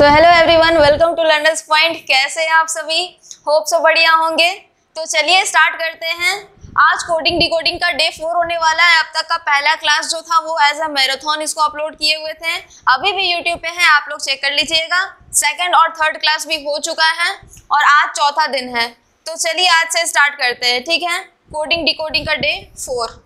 So hello everyone, welcome to learners point. कैसे हैं आप सभी? होप सो बढ़िया होंगे। तो चलिए स्टार्ट करते हैं। आज कोडिंग डिकोडिंग का डे 4 होने वाला है। अब तक का पहला क्लास जो था वो एज अ मैराथन इसको अपलोड किए हुए थे, अभी भी यूट्यूब पे है, आप लोग चेक कर लीजिएगा। सेकंड और थर्ड क्लास भी हो चुका है और आज चौथा दिन है। तो चलिए आज से स्टार्ट करते हैं, ठीक है? कोडिंग डिकोडिंग का डे 4।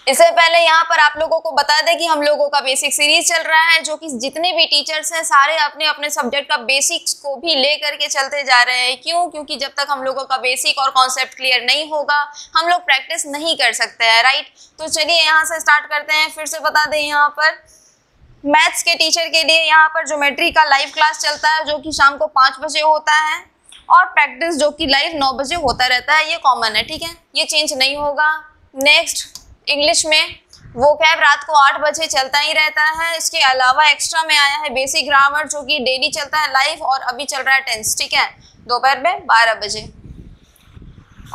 इससे पहले यहाँ पर आप लोगों को बता दें कि हम लोगों का बेसिक सीरीज चल रहा है, जो कि जितने भी टीचर्स हैं सारे अपने अपने सब्जेक्ट का बेसिक्स को भी ले करके चलते जा रहे हैं। क्यों? क्योंकि जब तक हम लोगों का बेसिक और कॉन्सेप्ट क्लियर नहीं होगा हम लोग प्रैक्टिस नहीं कर सकते हैं, राइट? तो चलिए यहाँ से स्टार्ट करते हैं। फिर से बता दें, यहाँ पर मैथ्स के टीचर के लिए यहाँ पर ज्योमेट्री का लाइव क्लास चलता है, जो कि शाम को 5 बजे होता है, और प्रैक्टिस जो कि लाइव 9 बजे होता रहता है। ये कॉमन है, ठीक है? ये चेंज नहीं होगा। नेक्स्ट, इंग्लिश में वोकैब रात को 8 बजे चलता ही रहता है। इसके अलावा एक्स्ट्रा में आया है बेसिक ग्रामर, जो कि डेली चलता है लाइव, और अभी चल रहा है टेंस, ठीक है? दोपहर में 12 बजे।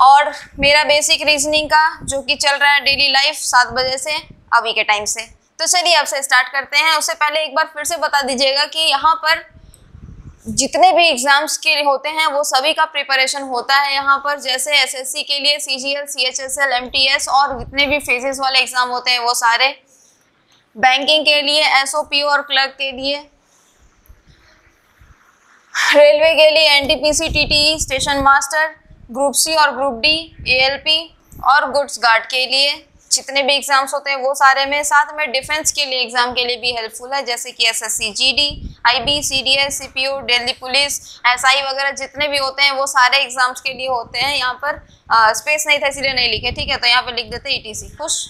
और मेरा बेसिक रीजनिंग का जो कि चल रहा है डेली लाइव 7 बजे से अभी के टाइम से। तो चलिए अब से स्टार्ट करते हैं। उससे पहले एक बार फिर से बता दीजिएगा कि यहाँ पर जितने भी एग्जाम्स के होते हैं वो सभी का प्रिपरेशन होता है यहाँ पर। जैसे एसएससी के लिए सीजीएल, सीएचएसएल, एमटीएस और जितने भी फेजेस वाले एग्जाम होते हैं वो सारे, बैंकिंग के लिए, एसओपी और क्लर्क के लिए, रेलवे के लिए NTPC, TTE, station master, group C और ग्रुप डी, एएलपी और गुड्स गार्ड के लिए जितने भी एग्जाम्स होते हैं वो सारे में। साथ में डिफेंस के लिए एग्जाम के लिए भी हेल्पफुल है, जैसे कि SSC GD, IB, CDS, CPU, Delhi police, SI वगैरह जितने भी होते हैं वो सारे एग्जाम्स के लिए होते हैं। यहाँ पर स्पेस नहीं था इसलिए नहीं लिखे, ठीक है? तो यहाँ पर लिख देते ईटीसी। खुश?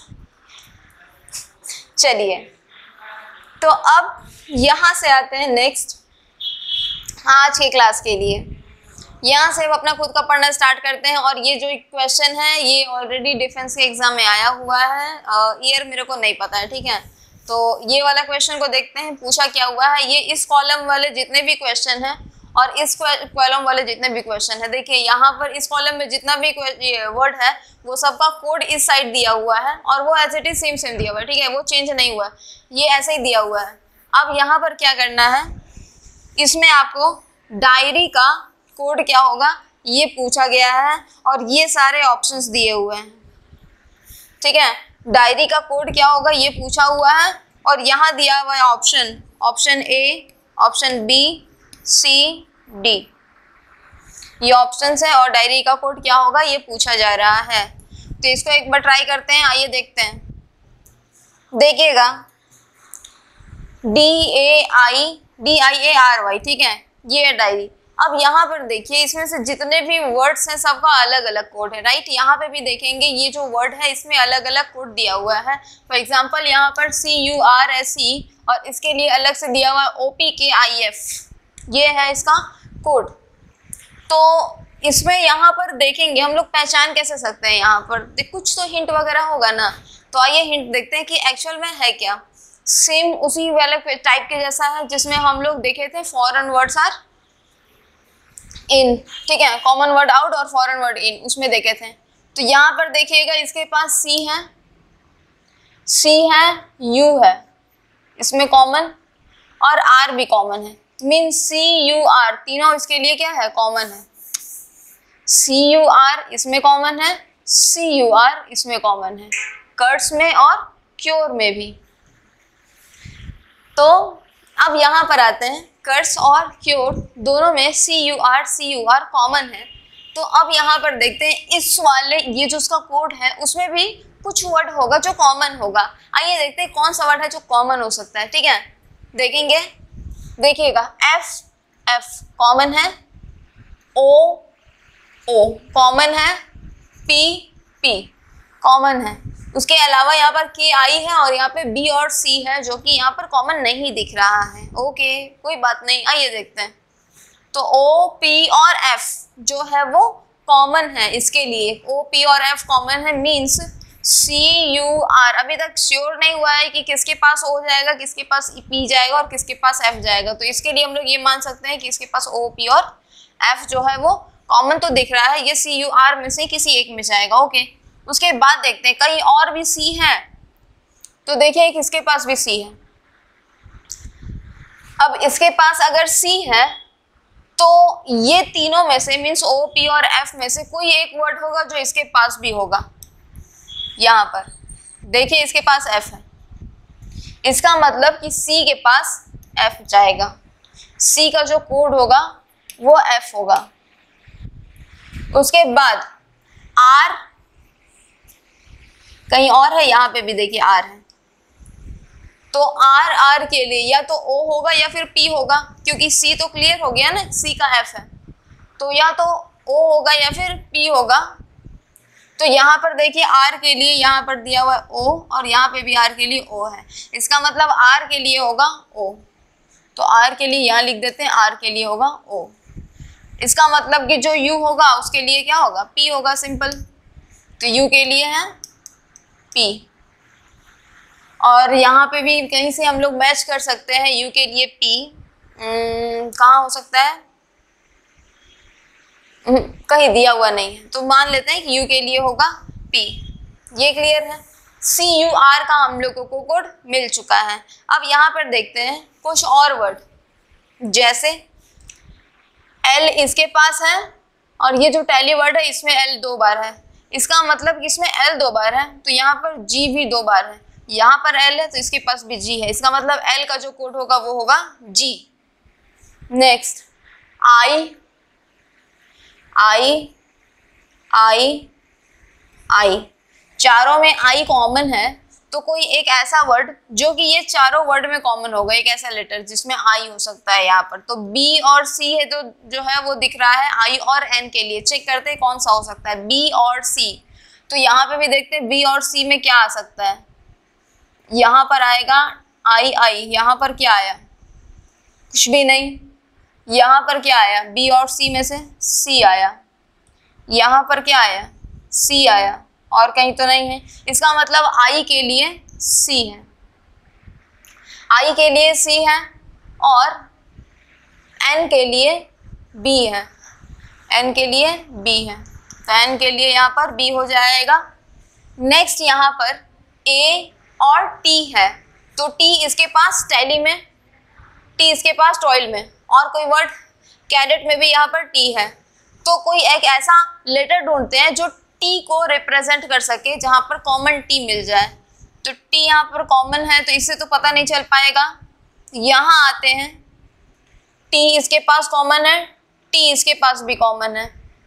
चलिए, तो अब यहाँ से आते हैं नेक्स्ट आज के क्लास के लिए। यहाँ से अपना खुद का पढ़ना स्टार्ट करते हैं। और ये जो एक क्वेश्चन है ये ऑलरेडी डिफेंस के एग्जाम में आया हुआ है, ईयर मेरे को नहीं पता है, ठीक है? तो ये वाला क्वेश्चन को देखते हैं पूछा क्या हुआ है। ये इस कॉलम वाले जितने भी क्वेश्चन हैं और इस कॉलम वाले जितने भी क्वेश्चन है, देखिए यहाँ पर इस कॉलम में जितना भी वर्ड है वो सबका कोड इस साइड दिया हुआ है और वो as it is same same दिया हुआ है, ठीक है? वो चेंज नहीं हुआ है, ये ऐसे ही दिया हुआ है। अब यहाँ पर क्या करना है, इसमें आपको डायरी का कोड क्या होगा ये पूछा गया है और ये सारे ऑप्शंस दिए हुए हैं, ठीक है? डायरी का कोड क्या होगा ये पूछा हुआ है और यहाँ दिया हुआ है option A, option B, C, D, ये ऑप्शंस है और डायरी का कोड क्या होगा ये पूछा जा रहा है। तो इसको एक बार ट्राई करते हैं, आइए देखते हैं। देखिएगा, DAIARY, ठीक है? ये है डायरी। अब यहाँ पर देखिए इसमें से जितने भी वर्ड्स हैं सबका अलग अलग कोड है, राइट? यहाँ पे भी देखेंगे ये जो वर्ड है इसमें अलग अलग कोड दिया हुआ है। फॉर एग्जांपल यहाँ पर CURSE और इसके लिए अलग से दिया हुआ है OPKIF, ये है इसका कोड। तो इसमें यहाँ पर देखेंगे हम लोग पहचान कैसे सकते हैं, यहाँ पर कुछ तो हिंट वगैरह होगा ना। तो आइए हिंट देखते हैं कि एक्चुअल में है क्या। सेम उसी वाले टाइप के जैसा है जिसमें हम लोग देखे थे फॉरेन वर्ड्स आर इन, ठीक है? कॉमन वर्ड आउट और फॉरेन वर्ड इन, उसमें देखे थे। तो यहाँ पर देखिएगा इसके पास C है, U है इसमें कॉमन, और R भी कॉमन है। मीन CUR तीनों इसके लिए क्या है, कॉमन है। CUR इसमें कॉमन है, CUR इसमें कॉमन है, कर्स में और क्योर में भी। तो अब यहाँ पर आते हैं, कर्स और क्योर दोनों में CUR कॉमन है। तो अब यहाँ पर देखते हैं इस वाले ये जो उसका कोड है उसमें भी कुछ वर्ड होगा जो कॉमन होगा। आइए देखते हैं कौन सा वर्ड है जो कॉमन हो सकता है, ठीक है? देखेंगे, देखिएगा F कॉमन है, O कॉमन है, P कॉमन है। उसके अलावा यहाँ पर KI है और यहाँ पे B और C है जो कि यहाँ पर कॉमन नहीं दिख रहा है। ओके, कोई बात नहीं, आइए देखते हैं। तो O, P और F जो है वो कॉमन है इसके लिए। O, P और F कॉमन है, मीन्स CUR अभी तक श्योर नहीं हुआ है कि किसके पास O जाएगा, किसके पास P जाएगा और किसके पास F जाएगा। तो इसके लिए हम लोग ये मान सकते हैं कि इसके पास O, P और F जो है वो कॉमन तो दिख रहा है, ये CUR में से किसी एक में जाएगा। ओके, उसके बाद देखते हैं कहीं और भी C है, तो देखिए किसके पास भी C है। अब इसके पास अगर C है तो ये तीनों में से मीन्स O, P और F में से कोई एक वर्ड होगा जो इसके पास भी होगा। यहाँ पर देखिए इसके पास F है, इसका मतलब कि C के पास F जाएगा, C का जो कोड होगा वो F होगा। उसके बाद R कहीं और है, यहाँ पे भी देखिए R है, तो R के लिए या तो O होगा या फिर P होगा, क्योंकि C तो क्लियर हो गया ना, C का F है, तो या तो O होगा या फिर P होगा। तो यहाँ पर देखिए R के लिए यहाँ पर दिया हुआ है O और यहाँ पे भी R के लिए O है, इसका मतलब R के लिए होगा O, तो R के लिए यहाँ लिख देते हैं, R के लिए होगा O। इसका मतलब कि जो U होगा उसके लिए क्या होगा, P होगा, सिंपल। तो U के लिए है P, और यहाँ पे भी कहीं से हम लोग मैच कर सकते हैं, U के लिए P कहाँ हो सकता है, कहीं दिया हुआ नहीं है, तो मान लेते हैं कि U के लिए होगा P। ये क्लियर है। CUR का हम लोगों को कोड मिल चुका है। अब यहाँ पर देखते हैं कुछ और वर्ड, जैसे L इसके पास है और ये जो टैली वर्ड है इसमें L 2 बार है, इसका मतलब कि इसमें L 2 बार है, तो यहाँ पर G भी 2 बार है, यहाँ पर L है तो इसके पास भी G है, इसका मतलब L का जो कोड होगा वो होगा G। नेक्स्ट I चारों में I कॉमन है, तो कोई एक ऐसा वर्ड जो कि ये चारों वर्ड में कॉमन होगा, एक ऐसा लेटर जिसमें I हो सकता है यहाँ पर, तो B और C है, तो जो है वो दिख रहा है I और N के लिए। चेक करते हैं कौन सा हो सकता है, B और C। तो यहाँ पे भी देखते हैं B और C में क्या आ सकता है, यहाँ पर आएगा I, यहाँ पर क्या आया, कुछ भी नहीं, यहाँ पर क्या आया, B और C में से C आया, यहाँ पर क्या आया, C आया, और कहीं तो नहीं है, इसका मतलब I के लिए C है, I के लिए C है और N के लिए B है, N के लिए B है, तो N के लिए यहाँ पर B हो जाएगा। नेक्स्ट यहाँ पर A और T है, तो T इसके पास टैली में, T इसके पास टॉयल में, और कोई वर्ड कैडेट में भी यहाँ पर T है, तो कोई एक ऐसा लेटर ढूंढते हैं जो T को रिप्रेजेंट कर सके, जहाँ पर कॉमन T मिल जाए। तो T यहाँ पर कॉमन है तो इससे तो पता नहीं चल पाएगा। यहाँ आते हैं, T इसके पास कॉमन है, T इसके पास भी कॉमन है,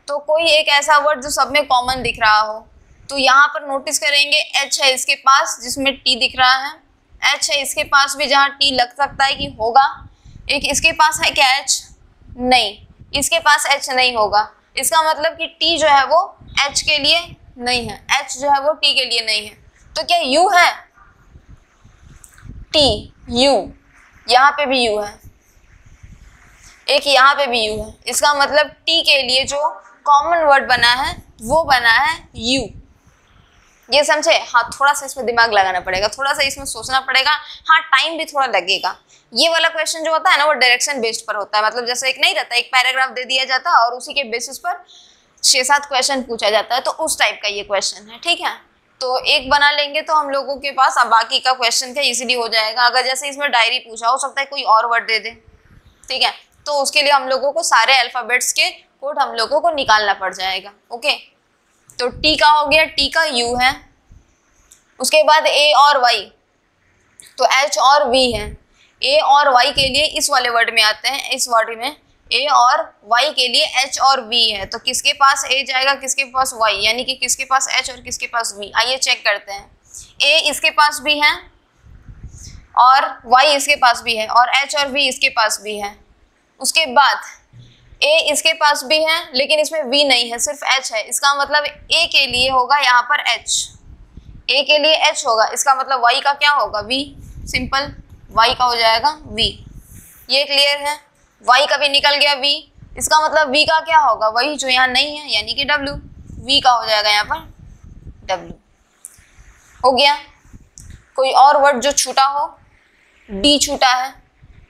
तो कोई एक ऐसा वर्ड जो सब में कॉमन दिख रहा हो, तो यहाँ पर नोटिस करेंगे H है इसके पास जिसमें T दिख रहा है, H है इसके पास भी जहाँ T लग सकता है कि होगा। एक इसके पास है क्या H, नहीं, इसके पास H नहीं होगा, इसका मतलब कि T जो है वो H के लिए नहीं है, H जो है वो T के लिए नहीं है, तो क्या U है, T U, यहाँ पे भी U है, एक यहाँ पे भी U है, इसका मतलब T के लिए जो कॉमन वर्ड बना है वो बना है U। ये समझे? हाँ, थोड़ा सा इसमें दिमाग लगाना पड़ेगा, थोड़ा सा इसमें सोचना पड़ेगा, हाँ टाइम भी थोड़ा लगेगा। ये वाला क्वेश्चन जो होता है ना वो डायरेक्शन बेस्ड पर होता है, मतलब जैसे एक नहीं रहता, एक पैराग्राफ दे दिया जाता है और उसी के बेसिस पर 6-7 क्वेश्चन पूछा जाता है, तो उस टाइप का ये क्वेश्चन है, ठीक है। तो एक बना लेंगे तो हम लोगों के पास अब बाकी का क्वेश्चन क्या इजीली हो जाएगा। अगर जैसे इसमें डायरी पूछा, हो सकता है कोई और वर्ड दे दे, ठीक है, तो उसके लिए हम लोगों को सारे अल्फाबेट्स के कोड हम लोगों को निकालना पड़ जाएगा। ओके, तो टी का हो गया, टी का यू है, उसके बाद ए और वाई, तो एच और वी है। ए और वाई के लिए इस वाले वर्ड में आते हैं, इस वर्ड में ए और वाई के लिए एच और वी है, तो किसके पास ए जाएगा, किसके पास वाई, यानी कि किसके पास एच और किसके पास वी। आइए चेक करते हैं, ए इसके पास भी है और वाई इसके पास भी है और एच और वी इसके पास भी है। उसके बाद ए इसके पास भी है लेकिन इसमें वी नहीं है, सिर्फ एच है, इसका मतलब ए के लिए होगा यहाँ पर एच, ए के लिए एच होगा, इसका मतलब वाई का क्या होगा, वी, सिंपल, वाई का हो जाएगा वी। ये क्लियर है, वाई का भी निकल गया वी, इसका मतलब वी का क्या होगा, वही जो यहाँ नहीं है यानी कि डब्ल्यू, वी का हो जाएगा यहाँ पर डब्ल्यू। हो गया। कोई और वर्ड जो छूटा हो, डी छूटा है,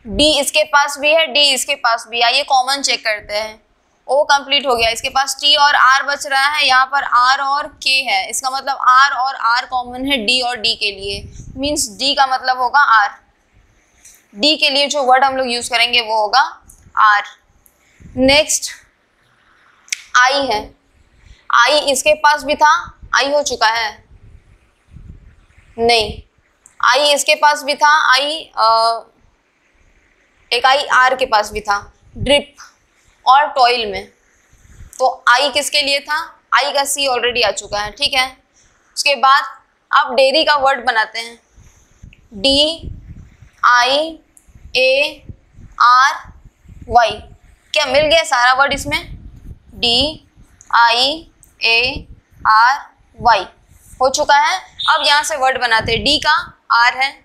डी इसके पास भी है, डी इसके पास भी है, ये कॉमन चेक करते हैं। ओ कंप्लीट हो गया, इसके पास टी और आर बच रहा है, यहाँ पर आर और के है, इसका मतलब आर और आर कॉमन है डी और डी के लिए, मीन्स डी का मतलब होगा आर। डी के लिए जो वर्ड हम लोग यूज करेंगे वो होगा आर। नेक्स्ट आई है, आई इसके पास भी था, आई हो चुका है, नहीं, आई इसके पास भी था, आई एक आई आर के पास भी था, ड्रिप और टॉयल में। तो आई किसके लिए था, आई का सी ऑलरेडी आ चुका है, ठीक है। उसके बाद अब डेयरी का वर्ड बनाते हैं, D I A R Y. क्या मिल गया सारा वर्ड इसमें, D I A R Y हो चुका है। अब यहाँ से वर्ड बनाते हैं, डी का आर है,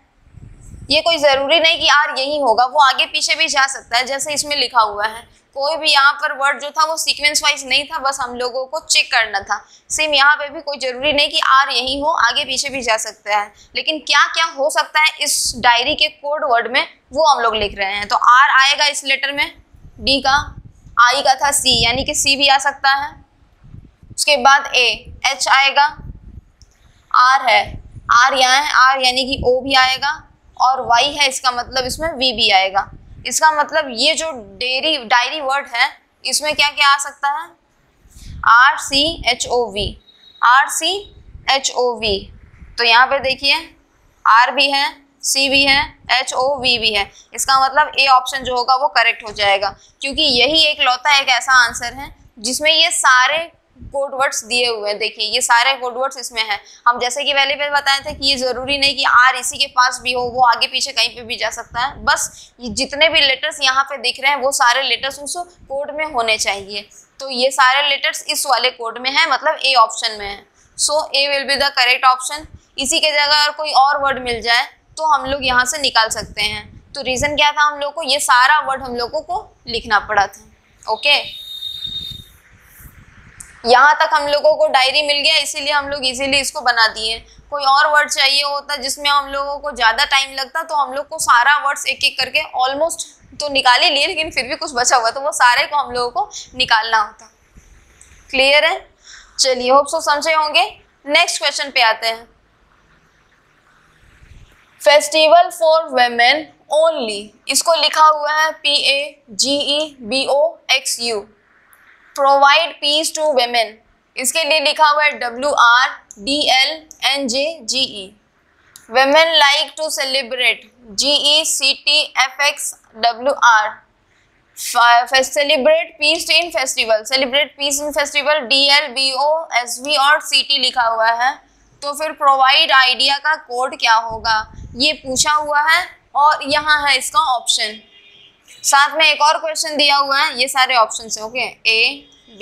ये कोई ज़रूरी नहीं कि आर यही होगा, वो आगे पीछे भी जा सकता है, जैसे इसमें लिखा हुआ है। कोई भी यहाँ पर वर्ड जो था वो सीक्वेंस वाइज नहीं था, बस हम लोगों को चेक करना था। सेम यहाँ पे भी कोई ज़रूरी नहीं कि आर यही हो, आगे पीछे भी जा सकता है। लेकिन क्या क्या हो सकता है इस डायरी के कोड वर्ड में वो हम लोग लिख रहे हैं। तो आर आएगा इस लेटर में, डी का, आई का था सी, यानी कि सी भी आ सकता है। उसके बाद ए, एच आएगा, आर है, आर यहाँ है, आर यानी कि ओ भी आएगा, और वाई है, इसका मतलब इसमें वी भी आएगा। इसका मतलब ये जो डायरी वर्ड है इसमें क्या क्या आ सकता है, R C H O V, R C H O V. तो यहाँ पे देखिए आर भी है, सी भी है, एच ओ वी भी है। इसका मतलब ए ऑप्शन जो होगा वो करेक्ट हो जाएगा, क्योंकि यही एक लौता एक ऐसा आंसर है जिसमें ये सारे कोड वर्ड्स दिए हुए हैं। देखिए ये सारे कोड वर्ड्स इसमें हैं। हम जैसे कि पहले पे बताए थे कि ये ज़रूरी नहीं कि आर इसी के पास भी हो, वो आगे पीछे कहीं पे भी जा सकता है। बस ये जितने भी लेटर्स यहाँ पे दिख रहे हैं वो सारे लेटर्स उस कोड में होने चाहिए। तो ये सारे लेटर्स इस वाले कोड में है, मतलब ए ऑप्शन में है। So A will be the correct option. इसी के जगह अगर कोई और वर्ड मिल जाए तो हम लोग यहाँ से निकाल सकते हैं। तो रीज़न क्या था, हम लोग को ये सारा वर्ड हम लोगों को लिखना पड़ा था। ओके, यहाँ तक हम लोगों को डायरी मिल गया, इसीलिए हम लोग इजीली इसको बना दिए। कोई और वर्ड चाहिए होता जिसमें हम लोगों को ज़्यादा टाइम लगता तो हम लोग को सारा वर्ड्स एक एक करके ऑलमोस्ट तो निकाल ही लिए, लेकिन फिर भी कुछ बचा हुआ तो वो सारे को हम लोगों को निकालना होता। क्लियर है? चलिए, होप सो समझे होंगे। नेक्स्ट क्वेश्चन पे आते हैं। फेस्टिवल फॉर वेमेन ओनली, इसको लिखा हुआ है PAGEBOXU, provide peace to women, इसके लिए लिखा हुआ है WRDLNJGE। Women like to celebrate, GECTFXWR। Celebrate peace in festival, celebrate peace in festival, DLBOSV और CT लिखा हुआ है। तो फिर प्रोवाइड आइडिया का कोड क्या होगा, ये पूछा हुआ है और यहाँ है इसका ऑप्शन। साथ में एक और क्वेश्चन दिया हुआ है, ये सारे ऑप्शन है। Okay, A B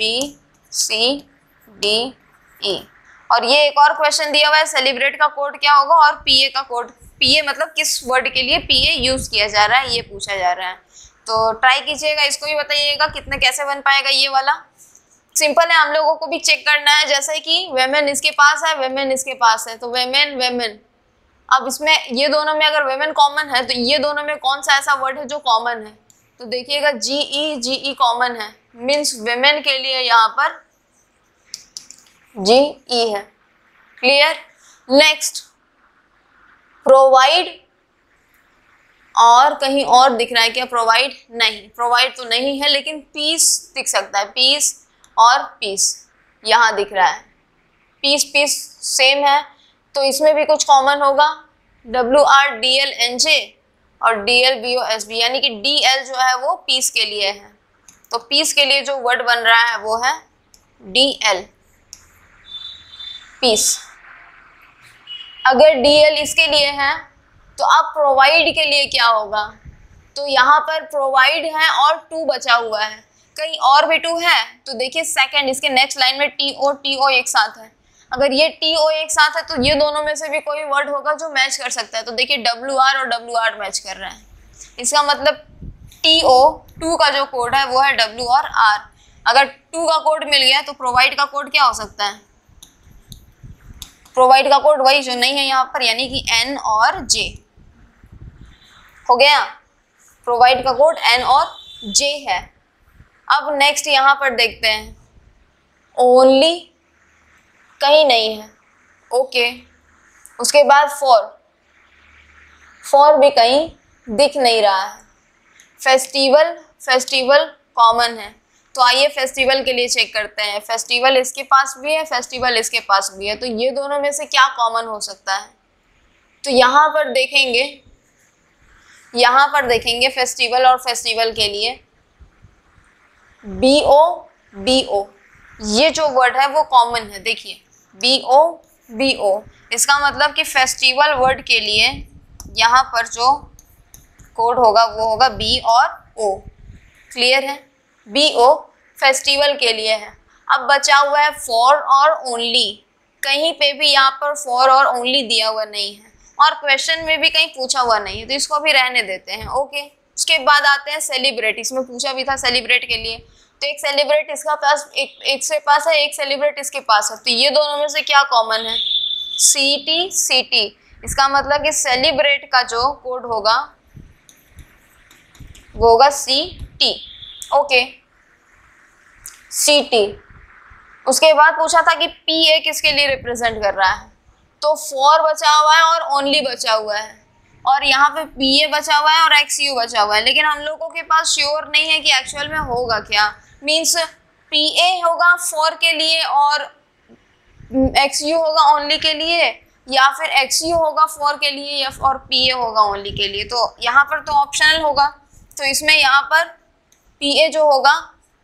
C D E, और ये एक और क्वेश्चन दिया हुआ है, सेलिब्रेट का कोड क्या होगा और PA का कोड, PA मतलब किस वर्ड के लिए PA यूज किया जा रहा है, ये पूछा जा रहा है। तो ट्राई कीजिएगा, इसको भी बताइएगा कितने कैसे बन पाएगा ये वाला। सिंपल है, हम लोगों को भी चेक करना है, जैसे कि वेमेन इसके पास है, वेमेन इसके पास है, तो वेमेन वेमेन। अब इसमें ये दोनों में अगर वेमेन कॉमन है तो ये दोनों में कौन सा ऐसा वर्ड है जो कॉमन है, तो देखिएगा GE कॉमन है, मीन्स वेमेन के लिए यहाँ पर GE है। क्लियर? नेक्स्ट, प्रोवाइड, और कहीं और दिख रहा है क्या प्रोवाइड? नहीं, प्रोवाइड तो नहीं है, लेकिन पीस दिख सकता है, पीस और पीस यहाँ दिख रहा है, पीस पीस सेम है, तो इसमें भी कुछ कॉमन होगा, WRDLNJ और DLBOSB, यानी कि DL जो है वो पीस के लिए है। तो पीस के लिए जो वर्ड बन रहा है वो है DL, पीस। अगर DL इसके लिए है तो अब प्रोवाइड के लिए क्या होगा, तो यहाँ पर प्रोवाइड है और 2 बचा हुआ है, कहीं और भी 2 है, तो देखिए सेकंड इसके नेक्स्ट लाइन में TO एक साथ है। अगर ये TO एक साथ है तो ये दोनों में से भी कोई वर्ड होगा जो मैच कर सकता है, तो देखिए WR और WR मैच कर रहा है। इसका मतलब TO 2 का जो कोड है वो है W और R। अगर 2 का कोड मिल गया तो प्रोवाइड का कोड क्या हो सकता है, प्रोवाइड का कोड वही जो नहीं है यहाँ पर, यानी कि N और J हो गया। प्रोवाइड का कोड N और J है। अब नेक्स्ट यहाँ पर देखते हैं, ओनली कहीं नहीं है, ओके। उसके बाद फॉर भी कहीं दिख नहीं रहा है। फेस्टिवल, फेस्टिवल कॉमन है, तो आइए फेस्टिवल के लिए चेक करते हैं। फेस्टिवल इसके पास भी है, फेस्टिवल इसके पास भी है, तो ये दोनों में से क्या कॉमन हो सकता है? तो यहाँ पर देखेंगे फेस्टिवल और फेस्टिवल के लिए BO ये जो वर्ड है वो कॉमन है। देखिए BO, इसका मतलब कि फेस्टिवल वर्ड के लिए यहाँ पर जो कोड होगा वो होगा B और O। क्लियर है? BO फेस्टिवल के लिए है। अब बचा हुआ है फॉर और ओनली। कहीं पे भी यहाँ पर फॉर और ओनली दिया हुआ नहीं है और क्वेश्चन में भी कहीं पूछा हुआ नहीं है, तो इसको भी रहने देते हैं। ओके, उसके बाद आते हैं सेलिब्रेट। इसमें पूछा भी था सेलिब्रेट के लिए, तो एक सेलिब्रेट इसका पास एक से पास है, एक सेलिब्रेट इसके पास है, तो ये दोनों में से क्या कॉमन है? CT। इसका मतलब कि सेलिब्रेट का जो कोड होगा वो होगा CT। Okay, CT। उसके बाद पूछा था कि PA किसके लिए रिप्रेजेंट कर रहा है, तो फॉर बचा हुआ है और ओनली बचा हुआ है, और यहाँ पे PA बचा हुआ है और XU बचा हुआ है, लेकिन हम लोगों के पास श्योर नहीं है कि एक्चुअल में होगा क्या। मीन्स PA होगा फॉर के लिए और XU होगा ओनली के लिए, या फिर XU होगा फॉर के लिए या और PA होगा ओनली के लिए। तो यहाँ पर तो ऑप्शनल होगा, तो इसमें यहाँ पर PA जो होगा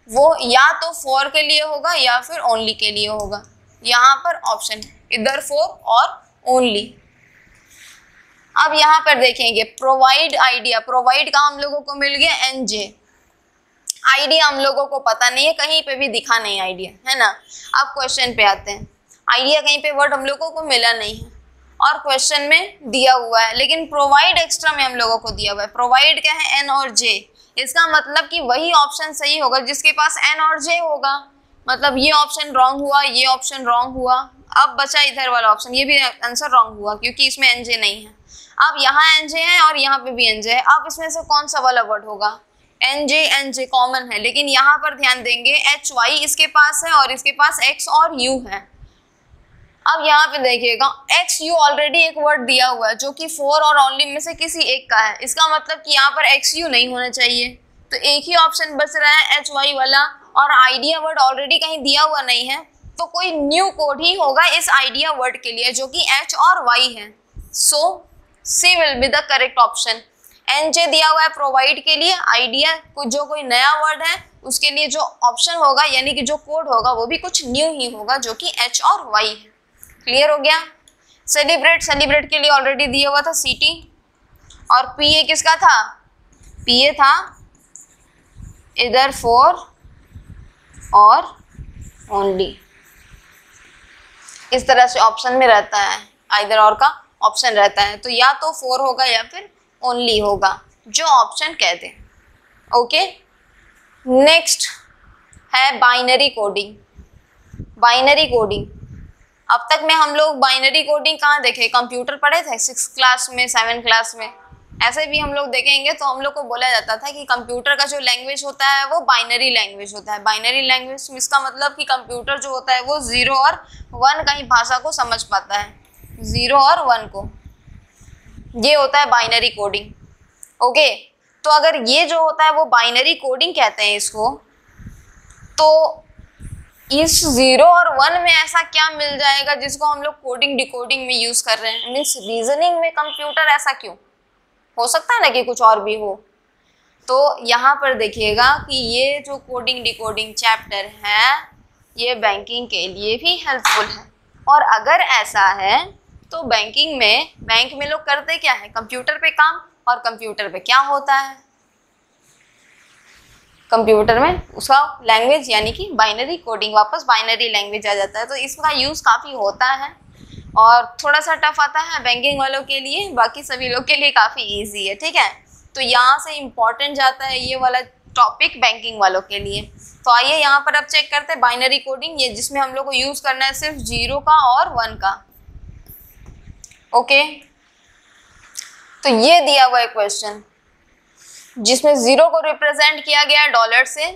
वो या तो फॉर के लिए होगा या फिर ओनली के लिए होगा। यहाँ पर ऑप्शन है इधर फॉर और ओनली। अब यहाँ पर देखेंगे प्रोवाइड आइडिया। प्रोवाइड का हम लोगों को मिल गया NJ। आइडिया हम लोगों को पता नहीं है, कहीं पे भी दिखा नहीं आइडिया, है ना। अब क्वेश्चन पे आते हैं। आइडिया कहीं पे वर्ड हम लोगों को मिला नहीं है और क्वेश्चन में दिया हुआ है, लेकिन प्रोवाइड एक्स्ट्रा में हम लोगों को दिया हुआ है। प्रोवाइड क्या है? N और J। इसका मतलब कि वही ऑप्शन सही होगा जिसके पास N और J होगा। मतलब ये ऑप्शन रॉन्ग हुआ, ये ऑप्शन रॉन्ग हुआ। अब बचा इधर वाला ऑप्शन, ये भी आंसर रॉन्ग हुआ क्योंकि इसमें NJ नहीं है। अब यहाँ NJ है और यहाँ पे भी NJ है। अब इसमें से कौन सा वाला वर्ड होगा? NJ कॉमन है, लेकिन यहाँ पर ध्यान देंगे HY इसके पास है और इसके पास X और U है। अब यहाँ पे देखिएगा XU ऑलरेडी एक वर्ड दिया हुआ है जो कि फॉर और ओनली में से किसी एक का है। इसका मतलब कि यहाँ पर XU नहीं होना चाहिए, तो एक ही ऑप्शन बच रहा है HY वाला, और आइडिया वर्ड ऑलरेडी कहीं दिया हुआ नहीं है, तो कोई न्यू कोड ही होगा इस आइडिया वर्ड के लिए जो कि H और Y है। सो C will be the correct option. NJ दिया हुआ है प्रोवाइड के लिए, आइडिया जो कोई नया वर्ड है उसके लिए जो ऑप्शन होगा यानी कि जो कोड होगा वो भी कुछ न्यू ही होगा जो कि H और Y है। क्लियर हो गया? सेलिब्रेट के लिए ऑलरेडी दिया हुआ था CT, और PA किसका था? PA था इधर फॉर और ओनली। इस तरह से ऑप्शन में रहता है, आइदर और का ऑप्शन रहता है, तो या तो फॉर होगा या फिर ओनली होगा, जो ऑप्शन कहते हैं। ओके, नेक्स्ट है बाइनरी कोडिंग। बाइनरी कोडिंग, अब तक में हम लोग बाइनरी कोडिंग कहाँ देखे? कंप्यूटर पढ़े थे 6th क्लास में, 7th क्लास में। ऐसे भी हम लोग देखेंगे तो हम लोग को बोला जाता था कि कंप्यूटर का जो लैंग्वेज होता है वो बाइनरी लैंग्वेज होता है। बाइनरी लैंग्वेज इसका मतलब कि कंप्यूटर जो होता है वो 0 और 1 का ही भाषा को समझ पाता है, 0 और 1 को। ये होता है बाइनरी कोडिंग। ओके, तो अगर ये जो होता है वो बाइनरी कोडिंग कहते हैं इसको, तो इस 0 और 1 में ऐसा क्या मिल जाएगा जिसको हम लोग कोडिंग डिकोडिंग में यूज कर रहे हैं? मीन्स रीजनिंग में कंप्यूटर ऐसा क्यों? हो सकता है ना कि कुछ और भी हो। तो यहाँ पर देखिएगा कि ये जो कोडिंग डिकोडिंग चैप्टर है ये बैंकिंग के लिए भी हेल्पफुल है, और अगर ऐसा है तो बैंक में लोग करते क्या है? कंप्यूटर पे काम, और कंप्यूटर पे क्या होता है? कंप्यूटर में उसका लैंग्वेज यानी कि बाइनरी कोडिंग, वापस बाइनरी लैंग्वेज आ जाता है। तो इसका यूज़ काफ़ी होता है और थोड़ा सा टफ आता है बैंकिंग वालों के लिए, बाकी सभी लोग के लिए काफ़ी इजी है। ठीक है, तो यहाँ से इम्पॉर्टेंट जाता है ये वाला टॉपिक बैंकिंग वालों के लिए। तो आइए यहाँ पर अब चेक करते हैं बाइनरी कोडिंग, ये जिसमें हम लोग को यूज़ करना है सिर्फ 0 का और 1 का। ओके, तो ये दिया हुआ है क्वेश्चन जिसमें 0 को रिप्रेजेंट किया गया डॉलर से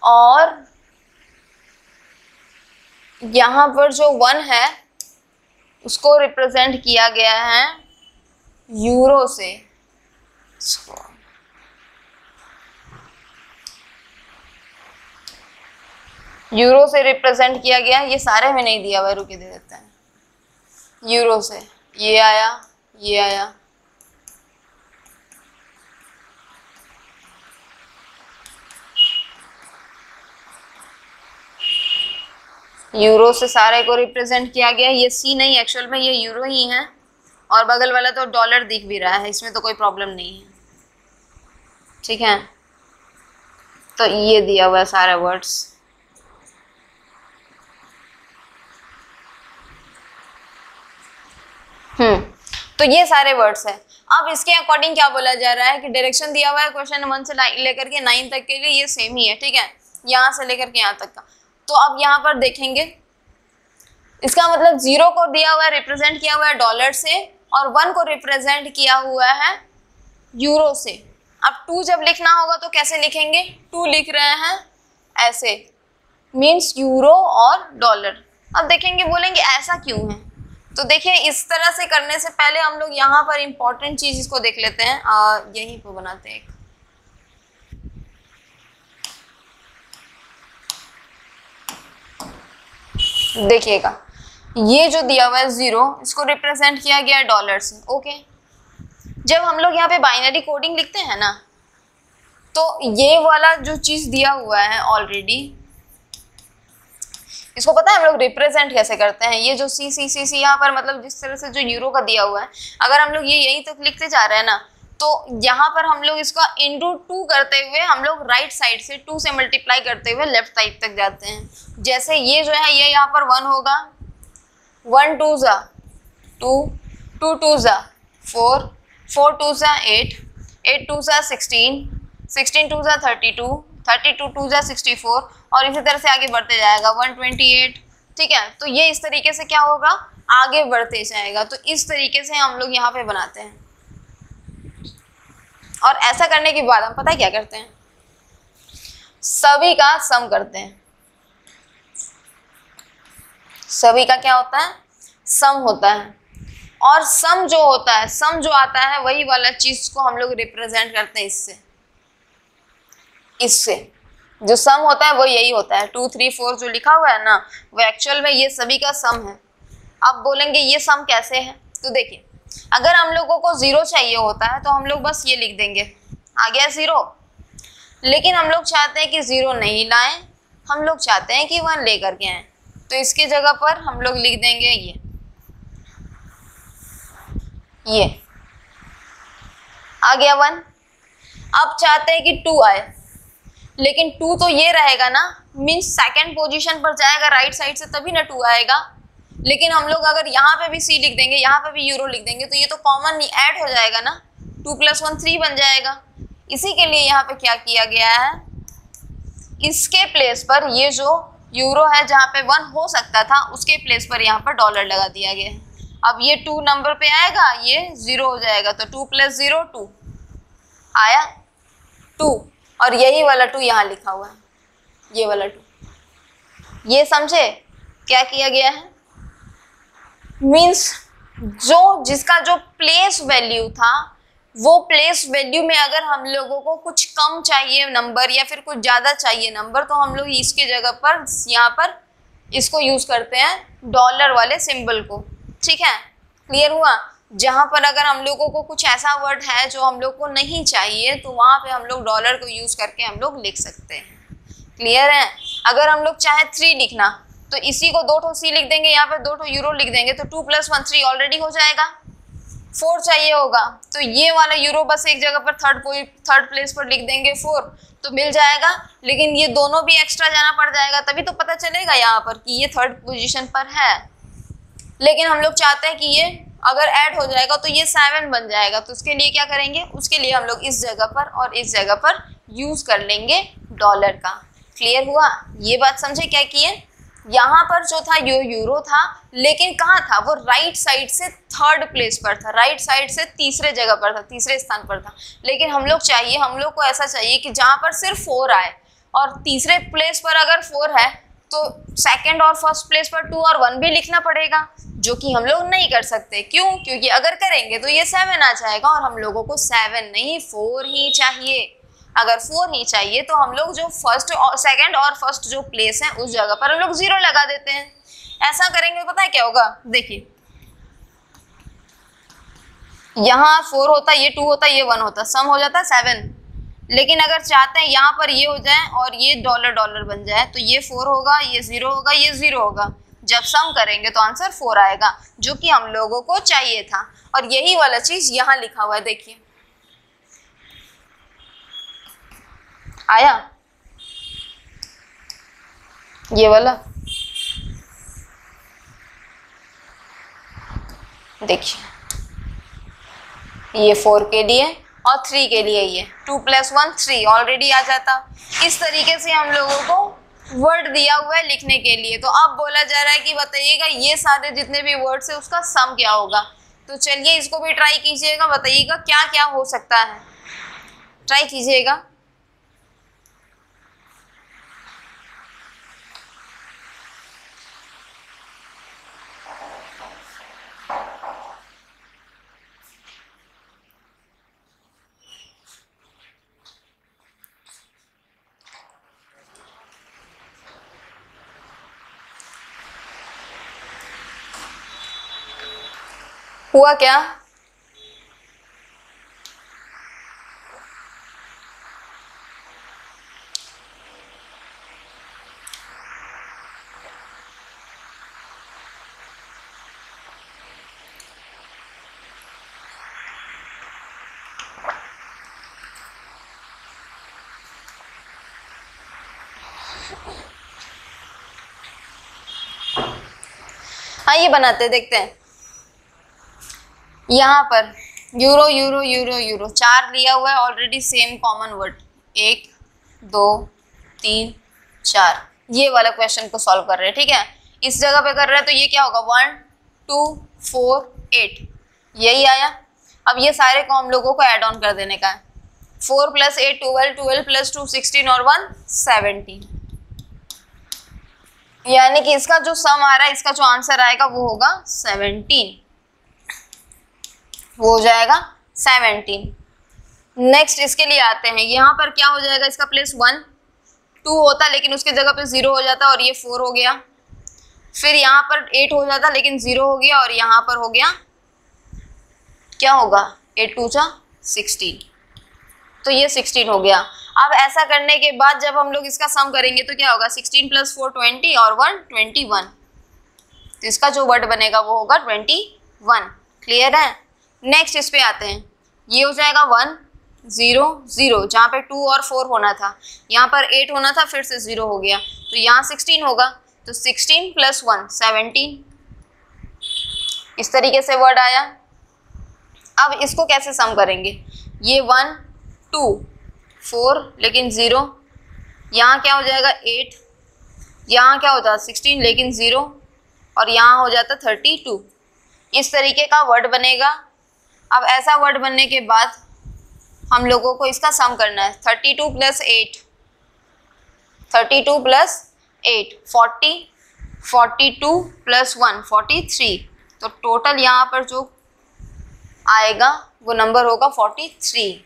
और यहाँ पर जो 1 है उसको रिप्रेजेंट किया गया है यूरो से, यूरो से रिप्रेजेंट किया गया। ये सारे में नहीं दिया हुआ, रुके दे देते हैं। यूरो से ये आया, ये आया, यूरो से सारे को रिप्रेजेंट किया गया। ये सी नहीं, एक्चुअल में ये यूरो ही है, और बगल वाला तो डॉलर दिख भी रहा है, इसमें तो कोई प्रॉब्लम नहीं है, ठीक है। तो ये दिया हुआ है सारे वर्ड्स। तो ये सारे वर्ड्स है। अब इसके अकॉर्डिंग क्या बोला जा रहा है कि डायरेक्शन दिया हुआ है क्वेश्चन 1 से लेकर के 9 तक के लिए, ये सेम ही है, ठीक है, यहाँ से लेकर के यहाँ तक का। तो अब यहाँ पर देखेंगे, इसका मतलब 0 को दिया हुआ है, रिप्रेजेंट किया हुआ है डॉलर से, और 1 को रिप्रेजेंट किया हुआ है यूरो से। अब 2 जब लिखना होगा तो कैसे लिखेंगे, 2 लिख रहे हैं ऐसे, मीन्स यूरो और डॉलर। अब देखेंगे, बोलेंगे ऐसा क्यों है, तो देखिए इस तरह से करने से पहले हम लोग यहाँ पर इंपॉर्टेंट चीज इसको देख लेते हैं। यहीं पर बनाते हैं एक, देखिएगा ये जो दिया हुआ है 0, इसको रिप्रेजेंट किया गया है डॉलर से, ओके। जब हम लोग यहाँ पे बाइनरी कोडिंग लिखते हैं ना, तो ये वाला जो चीज दिया हुआ है ऑलरेडी, इसको पता है हम लोग रिप्रेजेंट कैसे करते हैं। ये जो सी सी सी सी यहाँ पर मतलब जिस तरह से जो यूरो का दिया हुआ है, अगर हम लोग ये यहीं तक लिखते जा रहे हैं ना, तो यहाँ पर हम लोग इसका इंटू 2 करते हुए हम लोग राइट साइड से 2 से मल्टीप्लाई करते हुए लेफ्ट साइड तक जाते हैं। जैसे ये जो है ये यहाँ पर 1 होगा, 1 2 जा 2, 2 2 जा 4, 4 2 जा 8, 8 2 जा 16, 16 2 जा 32, 32 2 जा 64, और इसी तरह से आगे बढ़ते जाएगा 128, ठीक है। तो ये इस तरीके से क्या होगा, आगे बढ़ते जाएगा। तो इस तरीके से हम लोग यहाँ पे बनाते हैं, और ऐसा करने के बाद हम पता है क्या करते हैं, सभी का सम करते हैं। सभी का क्या होता है, सम होता है, और सम जो होता है, सम जो आता है वही वाला चीज को हम लोग रिप्रेजेंट करते हैं इससे। इससे जो सम होता है वो यही होता है, 2 3 4 जो लिखा हुआ है ना, वो एक्चुअल में ये सभी का सम है। अब बोलेंगे ये सम कैसे है, तो देखिए अगर हम लोगों को 0 चाहिए होता है तो हम लोग बस ये लिख देंगे, आ गया 0। लेकिन हम लोग चाहते हैं कि 0 नहीं लाएं, हम लोग चाहते हैं कि 1 लेकर के आए, तो इसके जगह पर हम लोग लिख देंगे ये आ गया 1। अब चाहते हैं कि 2 आए, लेकिन 2 तो ये रहेगा ना, मीन्स सेकंड पोजीशन पर जाएगा राइट साइड से, तभी ना 2 आएगा। लेकिन हम लोग अगर यहाँ पे भी सी लिख देंगे, यहाँ पे भी यूरो लिख देंगे, तो ये तो कॉमन ऐड हो जाएगा ना, 2 + 1 3 बन जाएगा। इसी के लिए यहाँ पे क्या किया गया है, इसके प्लेस पर ये जो यूरो है जहाँ पे 1 हो सकता था, उसके प्लेस पर यहाँ पर डॉलर लगा दिया गया है। अब ये 2 नंबर पे आएगा, ये 0 हो जाएगा, तो 2 + 0 2 आया 2, और यही वाला 2 यहाँ लिखा हुआ है, ये वाला 2। ये समझे क्या किया गया है, मीन्स जो जिसका जो प्लेस वैल्यू था, वो प्लेस वैल्यू में अगर हम लोगों को कुछ कम चाहिए नंबर या फिर कुछ ज़्यादा चाहिए नंबर, तो हम लोग इसके जगह पर यहाँ पर इसको यूज़ करते हैं डॉलर वाले सिंबल को, ठीक है। क्लियर हुआ। जहाँ पर अगर हम लोगों को कुछ ऐसा वर्ड है जो हम लोग को नहीं चाहिए, तो वहाँ पे हम लोग डॉलर को यूज़ करके हम लोग लिख सकते हैं। क्लियर है। अगर हम लोग चाहे 3 लिखना, तो इसी को 2 ठो सी लिख देंगे, यहाँ पे 2 ठो यूरो लिख देंगे, तो 2 + 1 3 ऑलरेडी हो जाएगा। 4 चाहिए होगा तो ये वाला यूरो बस एक जगह पर थर्ड प्लेस पर लिख देंगे 4, तो मिल जाएगा। लेकिन ये दोनों भी एक्स्ट्रा जाना पड़ जाएगा, तभी तो पता चलेगा यहाँ पर कि ये 3rd पोजीशन पर है। लेकिन हम लोग चाहते हैं कि ये अगर ऐड हो जाएगा तो ये 7 बन जाएगा, तो उसके लिए क्या करेंगे, उसके लिए हम लोग इस जगह पर और इस जगह पर यूज कर लेंगे डॉलर का। क्लियर हुआ। ये बात समझे क्या किए, यहाँ पर जो था यूरो था, लेकिन कहाँ था वो, राइट साइड से 3rd प्लेस पर था, राइट साइड से तीसरे जगह पर था, तीसरे स्थान पर था। लेकिन हम लोग को ऐसा चाहिए कि जहाँ पर सिर्फ 4 आए, और तीसरे प्लेस पर अगर 4 है तो सेकंड और फर्स्ट प्लेस पर 2 और 1 भी लिखना पड़ेगा, जो कि हम लोग नहीं कर सकते। क्यों? क्योंकि अगर करेंगे तो ये 7 आ जाएगा और हम लोगों को 7 नहीं 4 ही चाहिए। अगर 4 ही चाहिए तो हम लोग जो फर्स्ट और सेकंड और फर्स्ट जो प्लेस है उस जगह पर हम लोग 0 लगा देते हैं। ऐसा करेंगे तो पता है क्या होगा, देखिए यहाँ 4 होता, ये 2 होता, ये 1 होता, सम हो जाता 7। लेकिन अगर चाहते हैं यहाँ पर ये हो जाए और ये डॉलर डॉलर बन जाए तो ये 4 होगा, ये 0 होगा, ये 0 होगा। जब सम करेंगे तो आंसर 4 आएगा, जो कि हम लोगों को चाहिए था। और यही वाला चीज यहाँ लिखा हुआ है, देखिए आया ये वाला, देखिए ये 4 के लिए और 3 के लिए, ये 2 + 1 3 ऑलरेडी आ जाता। इस तरीके से हम लोगों को वर्ड दिया हुआ है लिखने के लिए। तो अब बोला जा रहा है कि बताइएगा ये सारे जितने भी वर्ड्स है उसका सम क्या होगा। तो चलिए इसको भी ट्राई कीजिएगा, बताइएगा क्या क्या हो सकता है, ट्राई कीजिएगा। हुआ क्या? आइए बनाते देखते हैं। यहाँ पर यूरो यूरो यूरो यूरो 4 लिया हुआ है ऑलरेडी, सेम कॉमन वर्ड 1 2 3 4, ये वाला क्वेश्चन को सॉल्व कर रहे हैं। ठीक है, इस जगह पे कर रहे हैं तो ये क्या होगा 1 2 4 8, यही आया। अब ये सारे को हम लोगों को ऐड ऑन कर देने का है। 4 + 8 12, 12 + 2 16 और 1 17, यानी कि इसका जो सम आ रहा है, इसका जो आंसर आएगा वो होगा 17, वो हो जाएगा 17। नेक्स्ट इसके लिए आते हैं। यहाँ पर क्या हो जाएगा, इसका प्लेस 1 2 होता लेकिन उसके जगह पे 0 हो जाता और ये 4 हो गया। फिर यहाँ पर 8 हो जाता लेकिन 0 हो गया और यहाँ पर हो गया क्या होगा 8 2 16, तो ये 16 हो गया। अब ऐसा करने के बाद जब हम लोग इसका सम करेंगे तो क्या होगा 16 + 4 20 और 1 21, तो इसका जो वर्ड बनेगा वो होगा 21। क्लियर है? नेक्स्ट इस पे आते हैं। ये हो जाएगा 1 0 0, जहाँ पे 2 और 4 होना था, यहाँ पर 8 होना था, फिर से 0 हो गया, तो यहाँ 16 होगा, तो 16 + 1 17, इस तरीके से वर्ड आया। अब इसको कैसे सम करेंगे, ये 1 2 4 लेकिन 0, यहाँ क्या हो जाएगा 8, यहाँ क्या होता 16 लेकिन 0, और यहाँ हो जाता 32, इस तरीके का वर्ड बनेगा। अब ऐसा वर्ड बनने के बाद हम लोगों को इसका सम करना है। 32 + 8 32 + 8 40, 42 + 1 43, तो टोटल यहाँ पर जो आएगा वो नंबर होगा 43।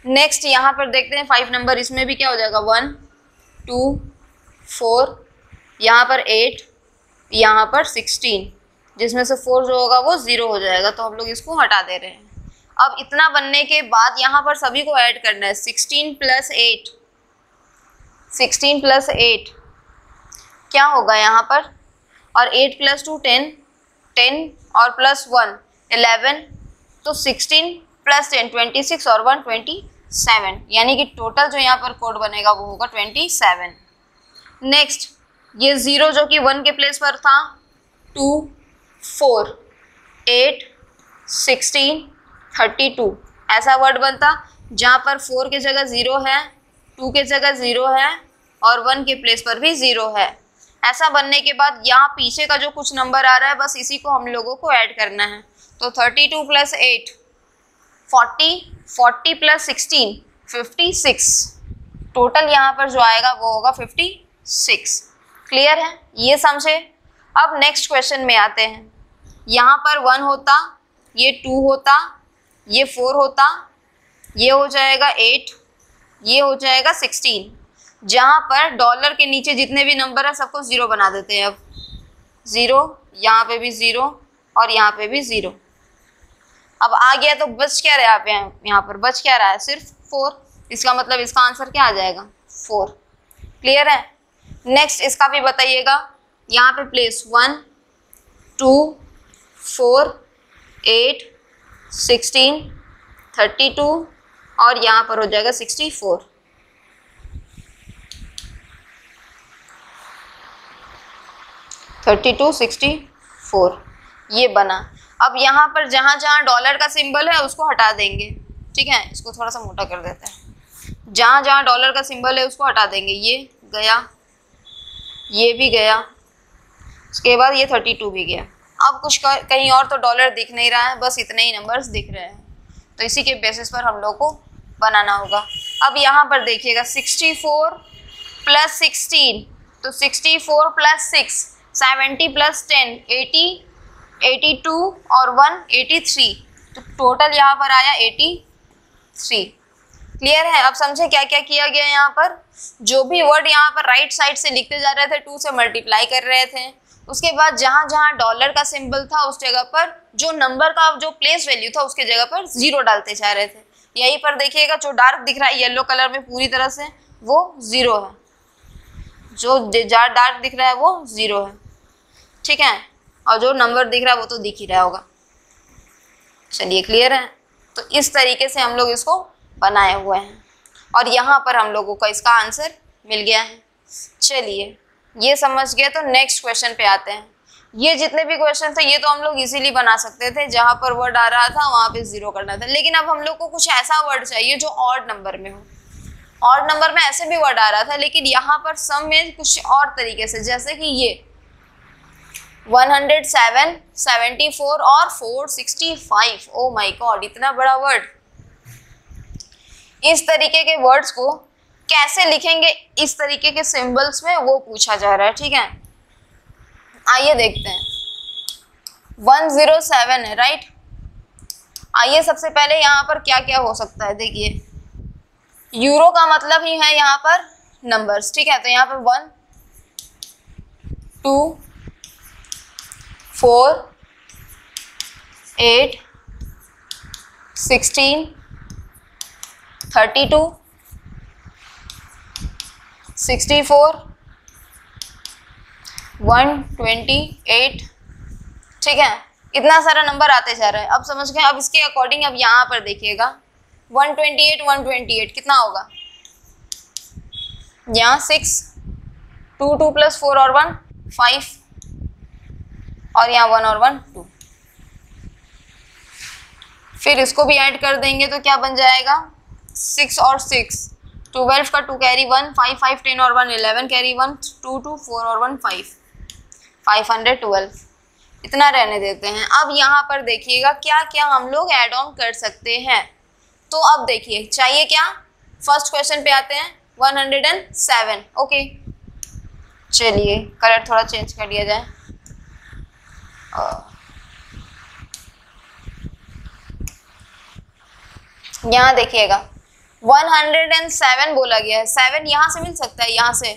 नेक्स्ट यहाँ पर देखते हैं 5 नंबर, इसमें भी क्या हो जाएगा 1 2 4, यहाँ पर 8, यहाँ पर 16, जिसमें से 4 जो होगा वो 0 हो जाएगा, तो हम लोग इसको हटा दे रहे हैं। अब इतना बनने के बाद यहाँ पर सभी को ऐड करना है। 16 + 8 16 + 8 क्या होगा यहाँ पर, और 8 + 2 10 10 और +1 11, तो 16 + 10 26 और 1 27, यानी कि टोटल जो यहाँ पर कोड बनेगा वो होगा 27। नेक्स्ट ये 0 जो कि 1 के प्लेस पर था, 2 4 8 16 32, ऐसा वर्ड बनता जहाँ पर 4 के जगह 0 है, 2 के जगह 0 है और 1 के प्लेस पर भी 0 है। ऐसा बनने के बाद यहाँ पीछे का जो कुछ नंबर आ रहा है बस इसी को हम लोगों को ऐड करना है। तो 32 + 8 40, 40 + 16 56, टोटल यहाँ पर जो आएगा वो होगा 56। क्लियर है, ये समझे। अब नेक्स्ट क्वेश्चन में आते हैं। यहाँ पर 1 होता, ये 2 होता, ये 4 होता, ये हो जाएगा 8, ये हो जाएगा 16। जहाँ पर डॉलर के नीचे जितने भी नंबर है सबको 0 बना देते हैं। अब 0, यहाँ पे भी 0 और यहाँ पे भी 0। अब आ गया तो बच क्या रहा है, यहाँ पर बच क्या रहा है, सिर्फ 4। इसका मतलब इसका आंसर क्या आ जाएगा, 4। क्लियर है। नेक्स्ट इसका भी बताइएगा। यहाँ पे प्लेस 1, 2, 4, 8, 16, 32 और यहाँ पर हो जाएगा 64। $32, 64 ये बना। अब यहाँ पर जहाँ जहाँ डॉलर का सिंबल है उसको हटा देंगे, ठीक है। इसको थोड़ा सा मोटा कर देते हैं। जहाँ जहाँ डॉलर का सिंबल है उसको हटा देंगे। ये गया, ये भी गया, उसके बाद ये 32 भी गया। अब कुछ कहीं और तो डॉलर दिख नहीं रहा है, बस इतने ही नंबर्स दिख रहे हैं। तो इसी के बेसिस पर हम लोग को बनाना होगा। अब यहाँ पर देखिएगा 64 + 16, तो 64 + 6 70 + 10 80, 82 और 1 83, तो टोटल यहाँ पर आया 83। क्लियर है। अब समझे क्या क्या किया गया। यहाँ पर जो भी वर्ड यहाँ पर राइट साइड से लिखते जा रहे थे 2 से मल्टीप्लाई कर रहे थे। उसके बाद जहाँ जहाँ डॉलर का सिंबल था उस जगह पर जो नंबर का जो प्लेस वैल्यू था उसके जगह पर 0 डालते जा रहे थे। यहीं पर देखिएगा जो डार्क दिख रहा है येलो कलर में पूरी तरह से वो 0 है, जो डार्क दिख रहा है वो 0 है, ठीक है। और जो नंबर दिख रहा है वो तो दिख ही रहा होगा। चलिए क्लियर है। तो इस तरीके से हम लोग इसको बनाए हुए हैं और यहाँ पर हम लोगों का इसका आंसर मिल गया है। चलिए ये समझ गए तो नेक्स्ट क्वेश्चन पे आते हैं। ये जितने भी क्वेश्चन थे ये तो हम लोग इजीली बना सकते थे, जहाँ पर वर्ड आ रहा था वहाँ पे 0 करना था। लेकिन अब हम लोग को कुछ ऐसा वर्ड चाहिए जो ऑड नंबर में हो। ऑड नंबर में ऐसे भी वर्ड आ रहा था लेकिन यहाँ पर सम में कुछ और तरीके से, जैसे कि ये 107, 74 और 465। ओ माय गॉड, इतना बड़ा वर्ड। इस तरीके के वर्ड्स को कैसे लिखेंगे इस तरीके के सिंबल्स में, वो पूछा जा रहा है, ठीक है। आइए देखते हैं। 107 है, राइट। आइए सबसे पहले यहाँ पर क्या क्या हो सकता है देखिए। यूरो का मतलब ही है यहाँ पर नंबर्स, ठीक है। तो यहाँ पर 1, 2, 4, 8, 16, 32, 64, 128, ठीक है। इतना सारा नंबर आते जा रहा है। अब समझ गए। अब इसके अकॉर्डिंग अब यहाँ पर देखिएगा 128, 128 कितना होगा, यहाँ 6, 2, 2 + 4 और 1 5 और यहाँ 1 और 1 2। फिर इसको भी ऐड कर देंगे तो क्या बन जाएगा, 6 और 6 12 का 2 कैरी 1 5 5 10 और 1 11 कैरी 1 2 2 4 और 1 5 512। इतना रहने देते हैं। अब यहाँ पर देखिएगा क्या क्या हम लोग ऐड ऑन कर सकते हैं। तो अब देखिए चाहिए क्या, फर्स्ट क्वेश्चन पे आते हैं 107। ओके चलिए कलर थोड़ा चेंज कर दिया जाए। यहाँ देखिएगा 107 बोला गया है। 7 यहाँ से मिल सकता है, यहाँ से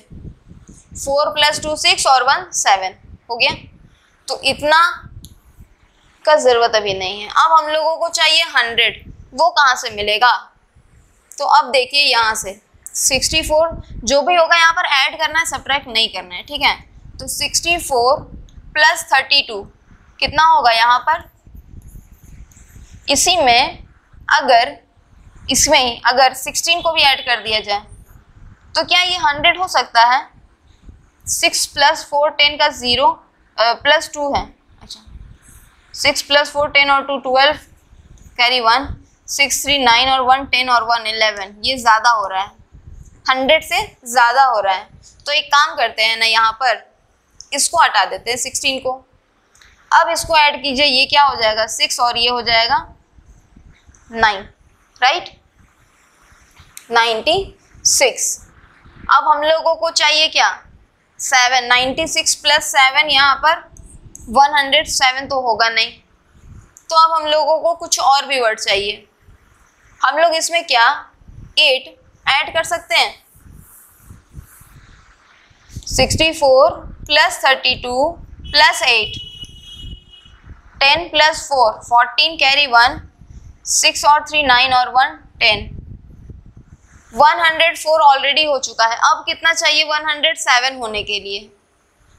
4 + 2 6 और 1 7 हो गया। तो इतना का जरूरत अभी नहीं है। अब हम लोगों को चाहिए 100, वो कहाँ से मिलेगा। तो अब देखिए यहाँ से 64 जो भी होगा यहाँ पर ऐड करना है, सब्ट्रैक्ट नहीं करना है, ठीक है। तो 64 + 32 कितना होगा यहाँ पर। इसी में अगर इसमें अगर 16 को भी ऐड कर दिया जाए तो क्या ये 100 हो सकता है। 6 + 4 10 का 0 + 2 है। अच्छा 6 + 4 10 और 2 12 कैरी 1 6 3 9 और 1 10 और 1 11। ये ज़्यादा हो रहा है, 100 से ज़्यादा हो रहा है। तो एक काम करते हैं ना, यहाँ पर इसको हटा देते हैं 16 को। अब इसको ऐड कीजिए, ये क्या हो जाएगा 6 और ये हो जाएगा 9, राइट 96। अब हम लोगों को चाहिए क्या 7, 96 प्लस 7 यहाँ पर 107 तो होगा नहीं। तो अब हम लोगों को कुछ और भी वर्ड चाहिए। हम लोग इसमें क्या 8 ऐड कर सकते हैं। 64 प्लस 32 प्लस 8, 10 प्लस 4 14 कैरी 1, 6 और 3 9 और 1 10। 104 ऑलरेडी हो चुका है। अब कितना चाहिए 107 होने के लिए?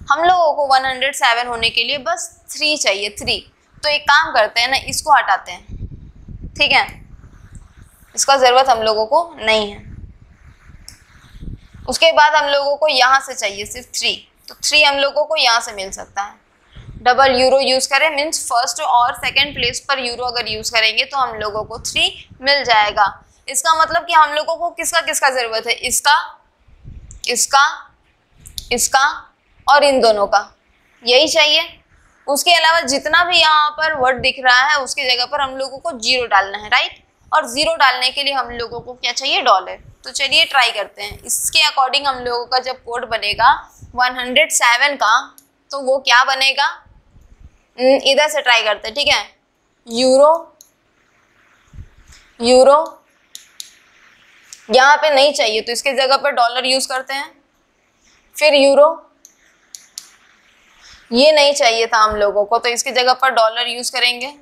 हम लोगों को 107 होने के लिए बस 3 चाहिए, 3। तो एक काम करते हैं ना, इसको हटाते हैं, ठीक है, इसका ज़रूरत हम लोगों को नहीं है। उसके बाद हम लोगों को यहाँ से चाहिए सिर्फ 3, तो 3 हम लोगों को यहाँ से मिल सकता है। डबल यूरो यूज़ करें मीन्स फर्स्ट और सेकंड प्लेस पर यूरो अगर यूज़ करेंगे तो हम लोगों को 3 मिल जाएगा। इसका मतलब कि हम लोगों को किसका किसका ज़रूरत है? इसका, इसका, इसका और इन दोनों का, यही चाहिए। उसके अलावा जितना भी यहाँ पर वर्ड दिख रहा है उसकी जगह पर हम लोगों को 0 डालना है, राइट। और 0 डालने के लिए हम लोगों को क्या चाहिए? डॉलर। तो चलिए ट्राई करते हैं। इसके अकॉर्डिंग हम लोगों का जब कोड बनेगा 107 का, तो वो क्या बनेगा? इधर से ट्राई करते हैं, ठीक है। यूरो, यूरो यहाँ पे नहीं चाहिए तो इसके जगह पर डॉलर यूज करते हैं। फिर यूरो, ये नहीं चाहिए था हम लोगों को तो इसकी जगह पर डॉलर यूज करेंगे।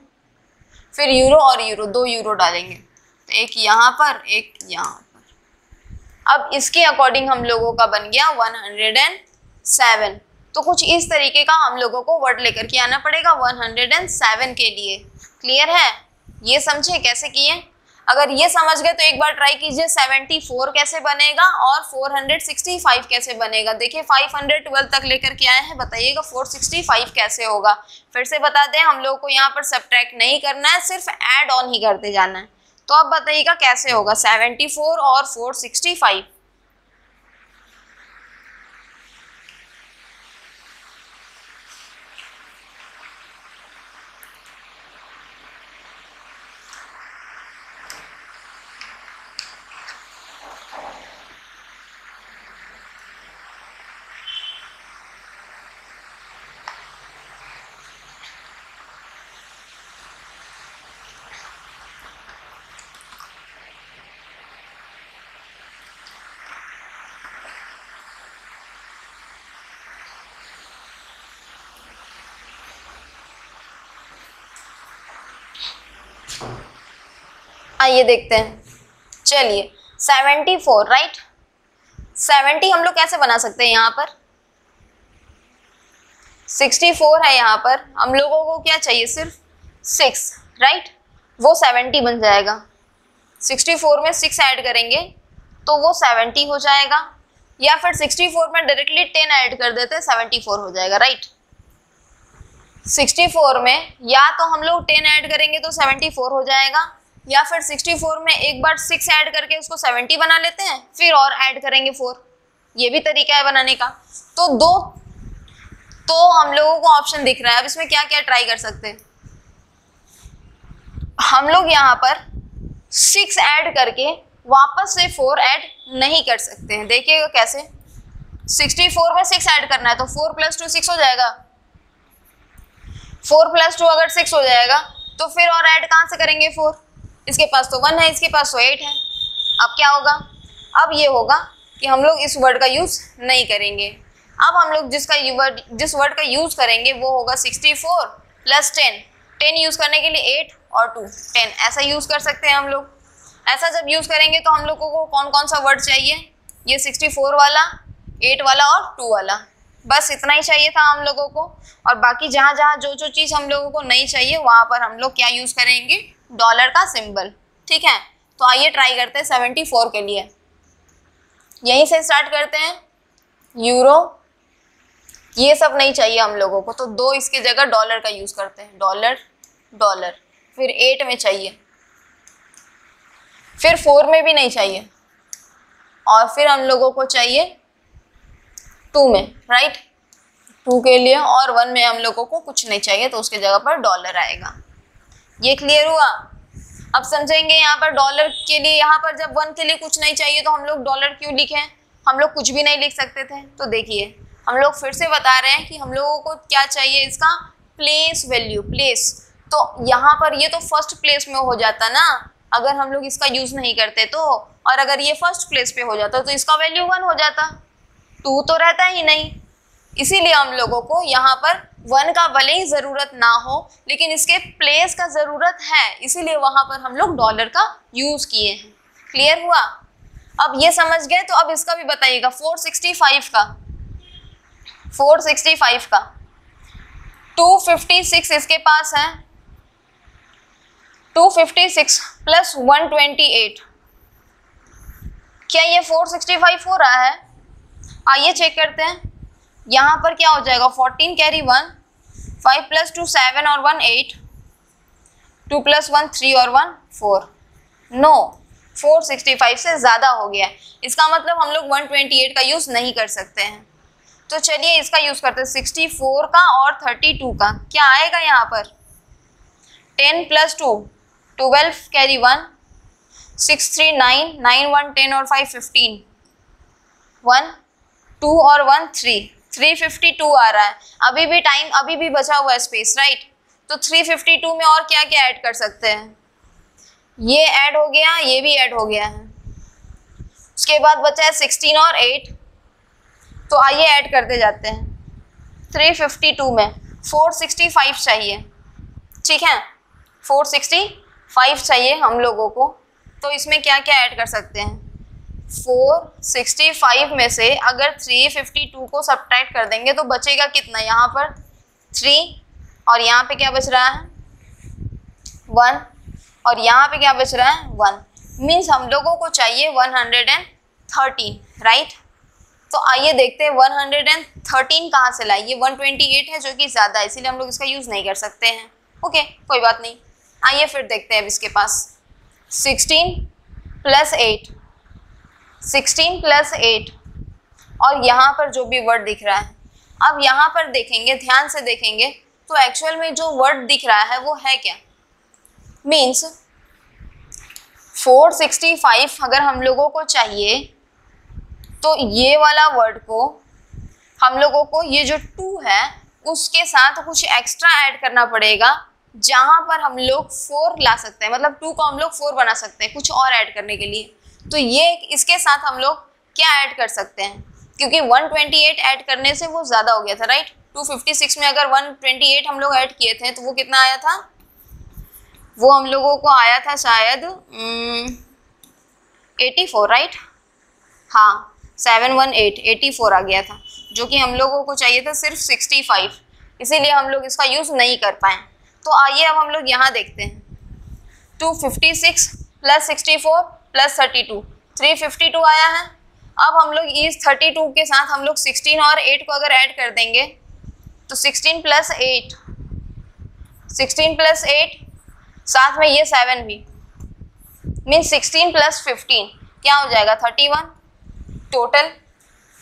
फिर यूरो और यूरो, 2 यूरो डालेंगे, तो एक यहाँ पर एक यहाँ पर। अब इसके अकॉर्डिंग हम लोगों का बन गया 107। तो कुछ इस तरीके का हम लोगों को वर्ड लेकर के आना पड़ेगा 107 के लिए। क्लियर है? ये समझे कैसे किए? अगर ये समझ गए तो एक बार ट्राई कीजिए 74 कैसे बनेगा और 465 कैसे बनेगा। देखिए 512 तक लेकर के आए हैं, बताइएगा 465 कैसे होगा। फिर से बता दें, हम लोग को यहाँ पर सब्ट्रैक्ट नहीं करना है, सिर्फ ऐड ऑन ही करते जाना है। तो अब बताइएगा कैसे होगा 74 और 465। आइए देखते हैं। चलिए 74, राइट। 70 हम लोग कैसे बना सकते हैं? यहाँ पर 64 है, यहाँ पर हम लोगों को क्या चाहिए? सिर्फ 6, राइट। वो 70 बन जाएगा। 64 में 6 ऐड करेंगे तो वो 70 हो जाएगा, या फिर 64 में डायरेक्टली 10 ऐड कर देते हैं 74 हो जाएगा, राइट। 64 में या तो हम लोग 10 ऐड करेंगे तो 74 हो जाएगा, या फिर 64 में एक बार 6 ऐड करके उसको 70 बना लेते हैं, फिर और ऐड करेंगे 4। ये भी तरीका है बनाने का। तो हम लोगों को ऑप्शन दिख रहा है। अब इसमें क्या क्या ट्राई कर सकते हैं? हम लोग यहाँ पर 6 ऐड करके वापस से 4 ऐड नहीं कर सकते हैं। देखिएगा कैसे। 64 में 6 ऐड करना है तो 4 + 2 6 हो जाएगा। 4 + 2 अगर 6 हो जाएगा तो फिर और ऐड कहाँ से करेंगे? 4। इसके पास तो 1 है, इसके पास तो 8 है। अब क्या होगा? अब ये होगा कि हम लोग इस वर्ड का यूज़ नहीं करेंगे। अब हम लोग जिस वर्ड का यूज़ करेंगे वो होगा 64 + 10। 10 यूज़ करने के लिए 8 और 2 10, ऐसा यूज़ कर सकते हैं हम लोग। ऐसा जब यूज़ करेंगे तो हम लोगों को कौन कौन सा वर्ड चाहिए? ये 64 वाला, 8 वाला और 2 वाला, बस इतना ही चाहिए था हम लोगों को। और बाकी जहाँ जहाँ जो चीज़ हम लोगों को नहीं चाहिए वहाँ पर हम लोग क्या यूज़ करेंगे? डॉलर का सिंबल, ठीक है। तो आइए ट्राई करते हैं 74 के लिए। यहीं से स्टार्ट करते हैं। यूरो, ये सब नहीं चाहिए हम लोगों को, तो 2 इसकी जगह डॉलर का यूज़ करते हैं। Dollar, dollar. फिर 8 में चाहिए, फिर 4 में भी नहीं चाहिए, और फिर हम लोगों को चाहिए 2 में, राइट। 2 के लिए और 1 में हम लोगों को कुछ नहीं चाहिए, तो उसके जगह पर डॉलर आएगा। ये क्लियर हुआ? अब समझेंगे यहाँ पर डॉलर के लिए, यहाँ पर जब 1 के लिए कुछ नहीं चाहिए तो हम लोग डॉलर क्यों लिखें? हम लोग कुछ भी नहीं लिख सकते थे। तो देखिए हम लोग फिर से बता रहे हैं कि हम लोगों को क्या चाहिए, इसका प्लेस वैल्यू, प्लेस। तो यहाँ पर ये तो फर्स्ट प्लेस में हो जाता ना अगर हम लोग इसका यूज नहीं करते तो, और अगर ये फर्स्ट प्लेस पे हो जाता तो इसका वैल्यू 1 हो जाता, 2 तो रहता ही नहीं। इसीलिए हम लोगों को यहाँ पर 1 का भले ही ज़रूरत ना हो लेकिन इसके प्लेस का ज़रूरत है, इसीलिए वहाँ पर हम लोग डॉलर का यूज़ किए हैं। क्लियर हुआ? अब ये समझ गए तो अब इसका भी बताइएगा 465 का, 465 का 256 इसके पास है, 256 प्लस 128, क्या ये 465 हो रहा है? आइए चेक करते हैं। यहाँ पर क्या हो जाएगा, 14 कैरी 1, 5 प्लस 2 7 और 1 8, 2 प्लस 1 3 और 1 4। नो, 465 से ज़्यादा हो गया है, इसका मतलब हम लोग 128 का यूज़ नहीं कर सकते हैं। तो चलिए इसका यूज़ करते हैं, 64 का और 32 का। क्या आएगा यहाँ पर, 10 प्लस 2 12 कैरी 1, 6 3 9, 9 1 10 और 5 15, 1 2 और 1 3, 352 आ रहा है। अभी भी टाइम, अभी भी बचा हुआ है स्पेस, राइट? तो 352 में और क्या क्या ऐड कर सकते हैं, ये ऐड हो गया, ये भी ऐड हो गया है। उसके बाद बचा है 16 और 8, तो आइए ऐड करते जाते हैं। 352 में 465 चाहिए, ठीक है, 465 चाहिए हम लोगों को। तो इसमें क्या क्या ऐड कर सकते हैं, 465 में से अगर 352 को सब्ट्रैक्ट कर देंगे तो बचेगा कितना, यहाँ पर 3 और यहाँ पे क्या बच रहा है 1 और यहाँ पे क्या बच रहा है 1, मीन्स हम लोगों को चाहिए 113, राइट? तो आइए देखते हैं 113 कहाँ से लाए। ये 128 है जो कि ज़्यादा है, इसीलिए हम लोग इसका यूज़ नहीं कर सकते हैं। ओके, कोई बात नहीं। आइए फिर देखते हैं अब इसके पास 16 प्लस 8, 16 प्लस 8 और यहाँ पर जो भी वर्ड दिख रहा है, अब यहाँ पर देखेंगे, ध्यान से देखेंगे तो एक्चुअल में जो वर्ड दिख रहा है वो है क्या, मीन्स 465 अगर हम लोगों को चाहिए तो ये वाला वर्ड को हम लोगों को ये जो 2 है उसके साथ कुछ एक्स्ट्रा ऐड करना पड़ेगा, जहाँ पर हम लोग 4 ला सकते हैं, मतलब 2 को हम लोग 4 बना सकते हैं कुछ और ऐड करने के लिए। तो ये इसके साथ हम लोग क्या ऐड कर सकते हैं, क्योंकि 128 ऐड करने से वो ज़्यादा हो गया था, राइट? 256 में अगर 128 हम लोग ऐड किए थे तो वो कितना आया था, वो हम लोगों को आया था शायद 84, राइट? हाँ, 718, 84 आ गया था, जो कि हम लोगों को चाहिए था सिर्फ 65, इसीलिए हम लोग इसका यूज़ नहीं कर पाए। तो आइए अब हम लोग यहाँ देखते हैं, 256 प्लस 64 प्लस 32, 352 आया है। अब हम लोग इस 32 के साथ हम लोग 16 और 8 को अगर ऐड कर देंगे तो 16 प्लस 8, 16 प्लस 8 साथ में ये 7 भी, मीन्स 16 प्लस 15 क्या हो जाएगा 31 टोटल।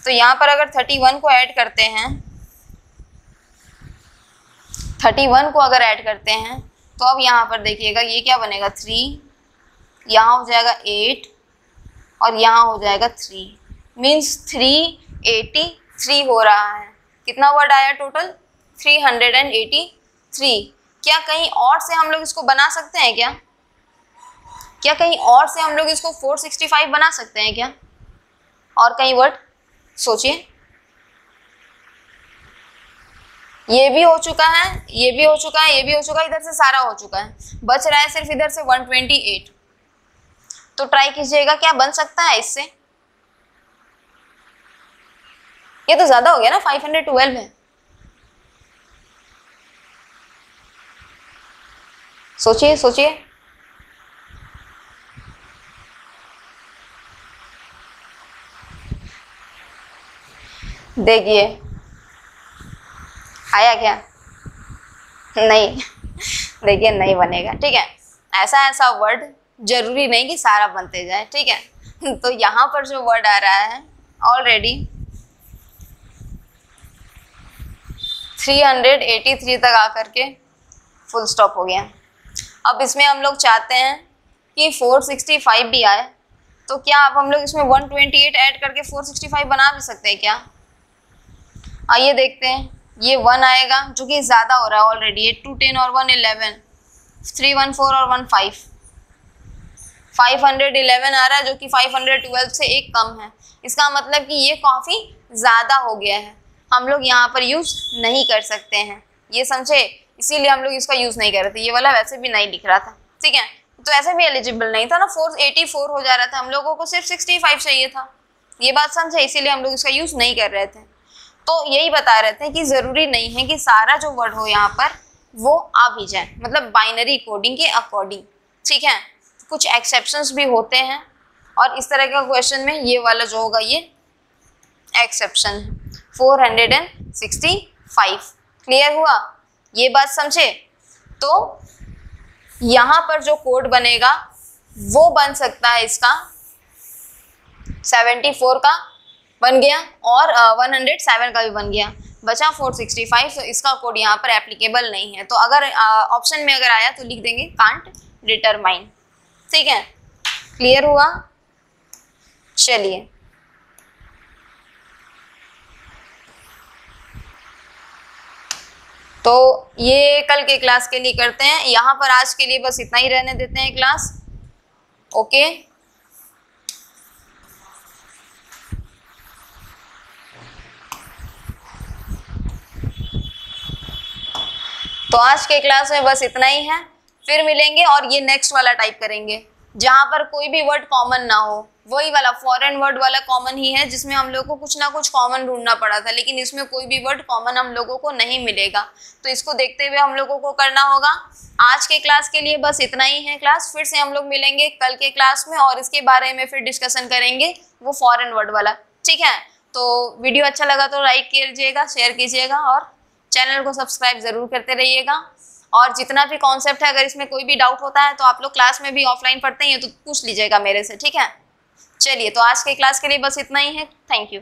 तो यहाँ पर अगर 31 को ऐड करते हैं, 31 को अगर ऐड करते हैं तो अब यहाँ पर देखिएगा ये क्या बनेगा 3, यहाँ हो जाएगा 8 और यहाँ हो जाएगा 3, मीन्स 383 हो रहा है। कितना वर्ड आया टोटल 383। क्या कहीं और से हम लोग इसको बना सकते हैं क्या, क्या कहीं और से हम लोग इसको 465 बना सकते हैं क्या, और कहीं वर्ड सोचिए। ये भी हो चुका है, ये भी हो चुका है, ये भी हो चुका है, इधर से सारा हो चुका है, बच रहा है सिर्फ इधर से 128। तो ट्राई कीजिएगा क्या बन सकता है इससे। ये तो ज्यादा हो गया ना, 512 है। सोचिए सोचिए, देखिए आया क्या, नहीं देखिए नहीं बनेगा, ठीक है। ऐसा ऐसा वर्ड जरूरी नहीं कि सारा बनते जाए, ठीक है। तो यहाँ पर जो वर्ड आ रहा है ऑलरेडी 383 तक आकर के फुल स्टॉप हो गया। अब इसमें हम लोग चाहते हैं कि 465 भी आए, तो क्या अब हम लोग इसमें 128 ऐड करके 465 बना भी सकते हैं क्या। आइए देखते हैं, ये 1 आएगा जो कि ज़्यादा हो रहा है ऑलरेडी, 8 2 10 और 1 11, 3 1 4 और 1 5, 511 आ रहा है जो कि 512 से एक कम है। इसका मतलब कि ये काफ़ी ज़्यादा हो गया है, हम लोग यहाँ पर यूज़ नहीं कर सकते हैं, ये समझे, इसीलिए हम लोग इसका यूज़ नहीं कर रहे थे। ये वाला वैसे भी नहीं लिख रहा था, ठीक है, तो ऐसे भी एलिजिबल नहीं था ना, 484 हो जा रहा था, हम लोगों को सिर्फ 65 चाहिए था, ये बात समझे, इसीलिए हम लोग इसका यूज़ नहीं कर रहे थे। तो यही बता रहे थे कि ज़रूरी नहीं है कि सारा जो वर्ड हो यहाँ पर वो आ भी जाए, मतलब बाइनरी कोडिंग के अकॉर्डिंग, ठीक है, कुछ एक्सेप्शंस भी होते हैं और इस तरह का क्वेश्चन में ये वाला जो होगा ये एक्सेप्शन है। 465 क्लियर हुआ, ये बात समझे। तो यहाँ पर जो कोड बनेगा वो बन सकता है इसका 74 का बन गया और 107 का भी बन गया, बचा 465, तो इसका कोड यहाँ पर एप्लीकेबल नहीं है। तो अगर ऑप्शन में अगर आया तो लिख देंगे कांट डिटरमाइन, ठीक है, क्लियर हुआ। चलिए तो ये कल के क्लास के लिए करते हैं, यहाँ पर आज के लिए बस इतना ही रहने देते हैं क्लास, ओके। तो आज के क्लास में बस इतना ही है, फिर मिलेंगे और ये नेक्स्ट वाला टाइप करेंगे जहाँ पर कोई भी वर्ड कॉमन ना हो, वही वाला फॉरेन वर्ड वाला कॉमन ही है जिसमें हम लोग को कुछ ना कुछ कॉमन ढूंढना पड़ा था, लेकिन इसमें कोई भी वर्ड कॉमन हम लोगों को नहीं मिलेगा, तो इसको देखते हुए हम लोगों को करना होगा। आज के क्लास के लिए बस इतना ही है क्लास, फिर से हम लोग मिलेंगे कल के क्लास में और इसके बारे में फिर डिस्कशन करेंगे वो फॉरेन वर्ड वाला, ठीक है। तो वीडियो अच्छा लगा तो लाइक कीजिएगा, शेयर कीजिएगा और चैनल को सब्सक्राइब ज़रूर करते रहिएगा। और जितना भी कॉन्सेप्ट है, अगर इसमें कोई भी डाउट होता है तो आप लोग क्लास में भी ऑफलाइन पढ़ते हैं तो पूछ लीजिएगा मेरे से, ठीक है। चलिए तो आज के क्लास के लिए बस इतना ही है, थैंक यू।